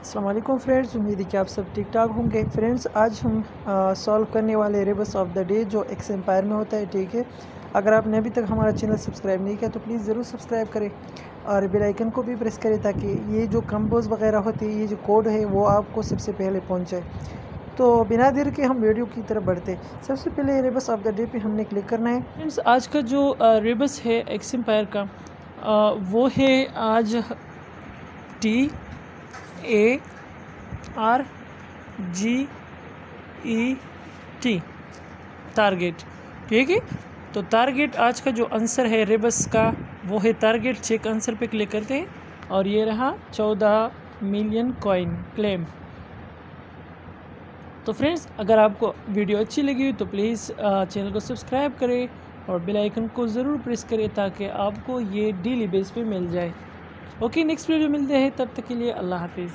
अस्सलाम वालेकुम फ्रेंड्स, उम्मीद है कि आप सब ठीक ठाक होंगे। फ्रेंड्स, आज हम सॉल्व करने वाले रेबस ऑफ द डे जो एक्स एम्पायर में होता है। ठीक है, अगर आपने अभी तक हमारा चैनल सब्सक्राइब नहीं किया तो प्लीज़ ज़रूर सब्सक्राइब करें और बेल आइकन को भी प्रेस करें ताकि ये जो कम्बोज वगैरह होती है, ये जो कोड है वो आपको सबसे पहले पहुँचे। तो बिना देर के हम वीडियो की तरफ बढ़ते। सबसे पहले रेबस ऑफ द डे पे हमने क्लिक करना है। फ्रेंड्स, आज का जो रेबस है एक्स एम्पायर का वो है आज TARGET टारगेट। ठीक है, तो टारगेट आज का जो आंसर है रेबस का वो है टारगेट। चेक आंसर पे क्लिक करते हैं और ये रहा 14 मिलियन कॉइन क्लेम। तो फ्रेंड्स, अगर आपको वीडियो अच्छी लगी तो प्लीज़ चैनल को सब्सक्राइब करें और बेल आइकन को ज़रूर प्रेस करें ताकि आपको ये डेली बेस पे मिल जाए। ओके, नेक्स्ट वीडियो मिलते हैं, तब तक के लिए अल्लाह हाफिज़।